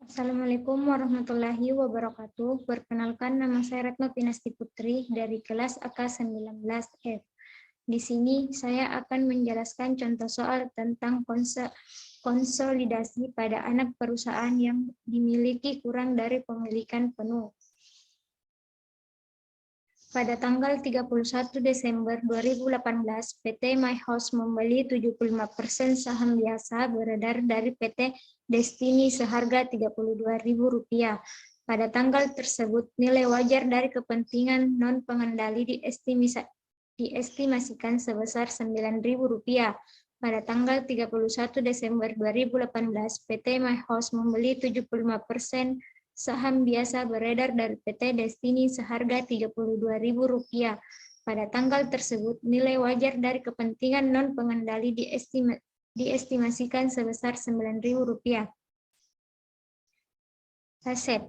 Assalamualaikum warahmatullahi wabarakatuh. Perkenalkan, nama saya Retno Pinasti Putri dari kelas AK19F. Di sini saya akan menjelaskan contoh soal tentang konsolidasi pada anak perusahaan yang dimiliki kurang dari pemilikan penuh. Pada tanggal 31 Desember 2018, PT My House membeli 75% saham biasa beredar dari PT Destiny seharga Rp32.000. Pada tanggal tersebut, nilai wajar dari kepentingan non-pengendali diestimasikan sebesar Rp9.000. Pada tanggal 31 Desember 2018, PT My House membeli 75% saham biasa beredar dari PT Destiny seharga Rp32.000. Pada tanggal tersebut, nilai wajar dari kepentingan non-pengendali diestimasikan sebesar Rp9.000. Aset.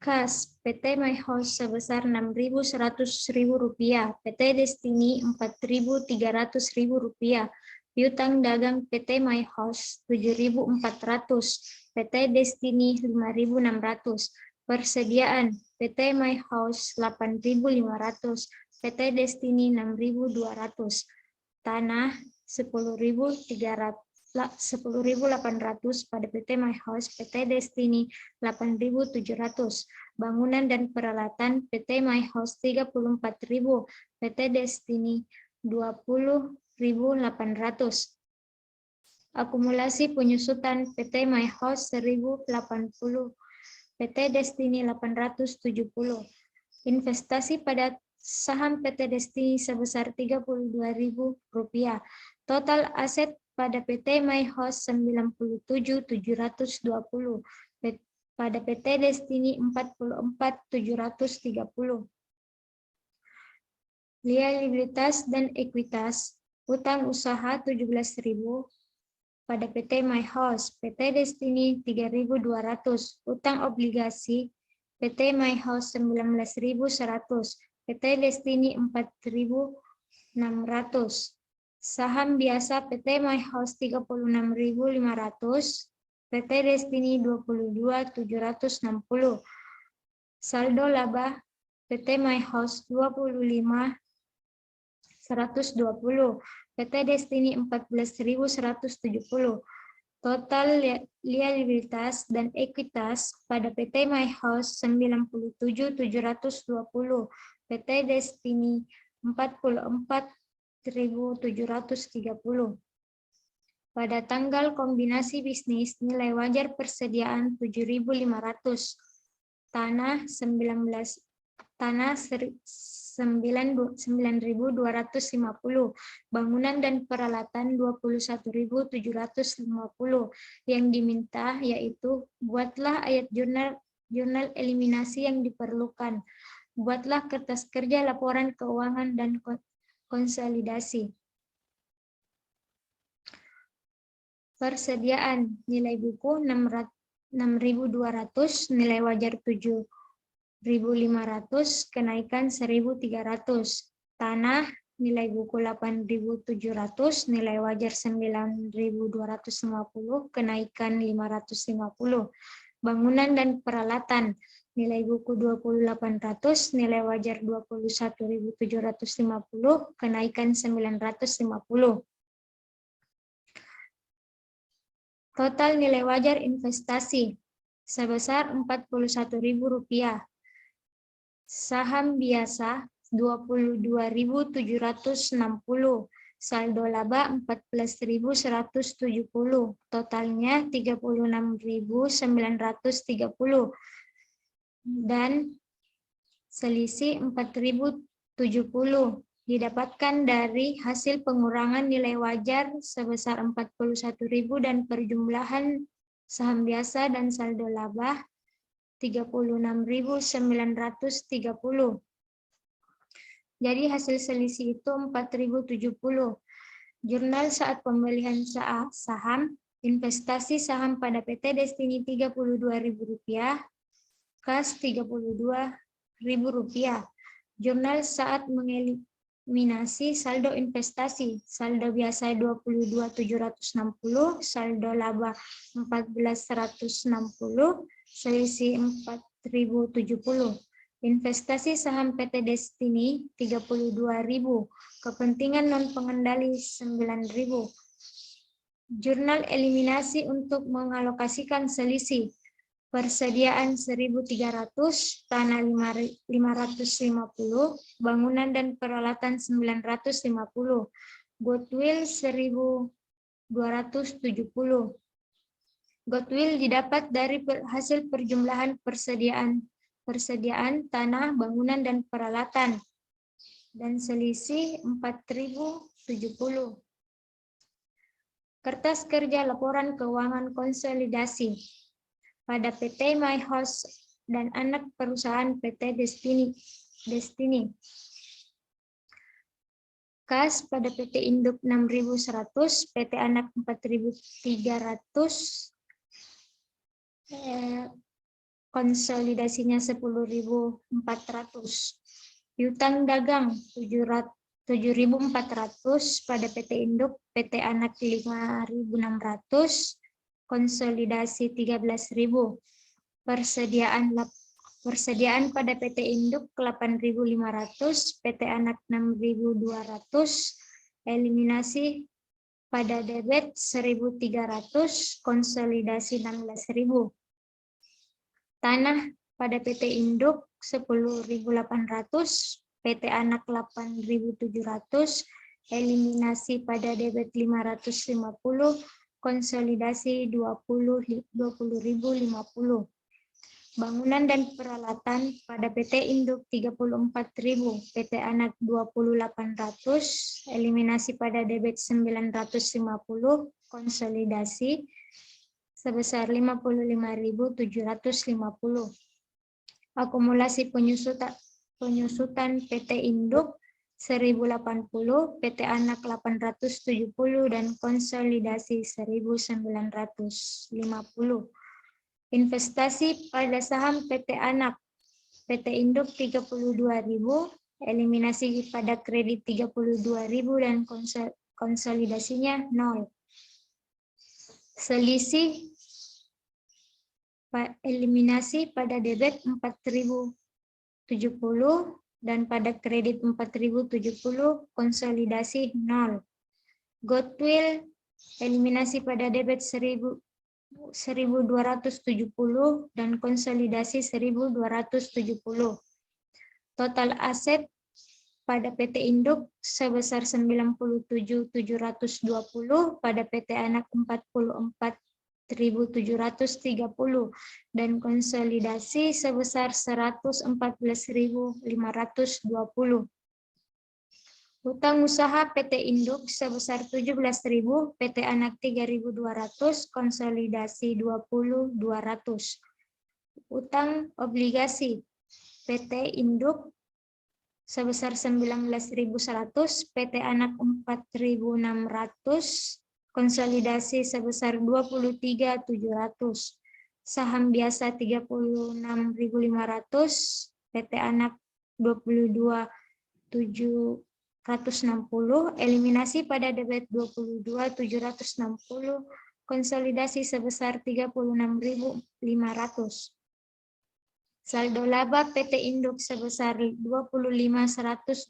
Kas PT My House sebesar Rp6.100.000, PT Destiny Rp4.300.000, piutang dagang PT My House Rp7.400, PT Destiny Rp5.600, persediaan PT My House Rp8.500, PT Destiny Rp6.200, tanah Rp10.800 pada PT My House, PT Destiny Rp8.700, bangunan dan peralatan PT My House Rp34.000, PT Destiny Rp20.800. Akumulasi penyusutan PT My House 1080, PT Destiny 870. Investasi pada saham PT Destiny sebesar Rp32.000. Total aset pada PT My House 97.720. Pada PT Destiny 44.730. Liabilitas dan ekuitas. Utang usaha 17.000 pada PT My House, PT Destiny 3.200, utang obligasi PT My House 19.100, PT Destiny 4.600, saham biasa PT My House 36.500, PT Destiny 22.760, saldo laba PT My House 25.120, PT Destiny 14.170. Total liabilitas dan ekuitas pada PT My House 97.720, PT Destiny 44.730. Pada tanggal kombinasi bisnis, nilai wajar persediaan 7.500, tanah 9.250, bangunan dan peralatan 21.750. Yang diminta yaitu buatlah ayat jurnal eliminasi yang diperlukan, buatlah kertas kerja laporan keuangan dan konsolidasi. Persediaan nilai buku 6.200, nilai wajar 7.500, kenaikan 1.300. Tanah nilai buku 8.700, nilai wajar 9.250, kenaikan 550. Bangunan dan peralatan nilai buku 28.000, nilai wajar 21.750, kenaikan 950. Total nilai wajar investasi sebesar Rp41.000. Saham biasa 22.760, saldo laba 14.170, totalnya 36.930 dan selisih 4.070 didapatkan dari hasil pengurangan nilai wajar sebesar 41.000 dan perjumlahan saham biasa dan saldo laba 36.930. Jadi hasil selisih itu 4.070. Jurnal saat pembelian saham, investasi saham pada PT Destiny Rp32.000, kas Rp32.000. Jurnal saat eliminasi saldo investasi. Saldo biasa 22.760, saldo laba 14.160, selisih 4.070. Investasi saham PT Destiny 32.000, kepentingan non pengendali 9.000. Jurnal eliminasi untuk mengalokasikan selisih. Persediaan 1.300, tanah 550, bangunan dan peralatan 950, goodwill 1.270. Goodwill didapat dari hasil perjumlahan persediaan tanah, bangunan dan peralatan, dan selisih 4.070. Kertas kerja laporan keuangan konsolidasi. Pada PT My House dan anak perusahaan PT Destiny. Kas pada PT Induk 6.100, PT anak 4.300, konsolidasinya 10.400. Piutang dagang 7.400 pada PT Induk, PT anak 5.600, konsolidasi 13.000. Persediaan pada PT Induk 8.500, PT anak 6.200, eliminasi pada debit 1.300, konsolidasi 16.000. Tanah pada PT Induk 10.800, PT anak 8.700, eliminasi pada debit 550, konsolidasi 20.050. Bangunan dan peralatan pada PT Induk 34.000, PT anak 20.800, eliminasi pada debit 950, konsolidasi sebesar 55.750. Akumulasi penyusutan PT Induk 1.080, PT anak 870, dan konsolidasi 1.950. Investasi pada saham PT anak, PT Induk 32.000, eliminasi pada kredit 32.000 dan konsolidasinya 0. Selisih eliminasi pada debit 4.070 dan pada kredit 4.070, konsolidasi 0. Goodwill eliminasi pada debit 1.270 dan konsolidasi 1.270. Total aset pada PT Induk sebesar 97.720, pada PT anak 44.730, dan konsolidasi sebesar 114.520. Hutang usaha PT Induk sebesar 17.000, PT anak 3.200, konsolidasi 20.200. Hutang obligasi PT Induk sebesar 19.100, PT anak 4.600, konsolidasi sebesar 23.700. Saham biasa 36.500, PT anak 22.760, eliminasi pada debit 22.760, konsolidasi sebesar 36.500. Saldo laba PT Induk sebesar 25.120,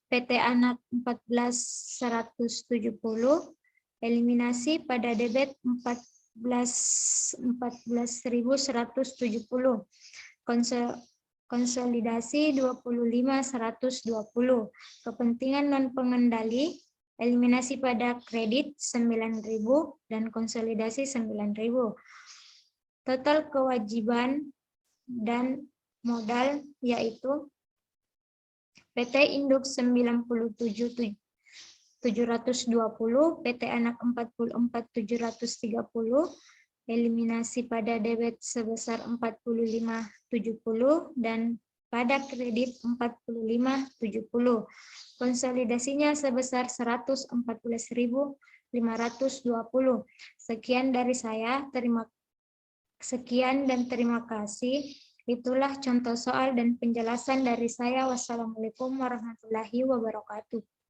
PT anak 14.170, eliminasi pada debit 14.170, konsolidasi 25.120. Kepentingan non pengendali, eliminasi pada kredit 9.000 dan konsolidasi 9.000. Total kewajiban dan modal yaitu PT Induk 97.720, PT anak 44.730, eliminasi pada debit sebesar 45.70 dan pada kredit 45.70. Konsolidasinya sebesar 114.520. Sekian dari saya. Sekian dan terima kasih. Itulah contoh soal dan penjelasan dari saya. Wassalamualaikum warahmatullahi wabarakatuh.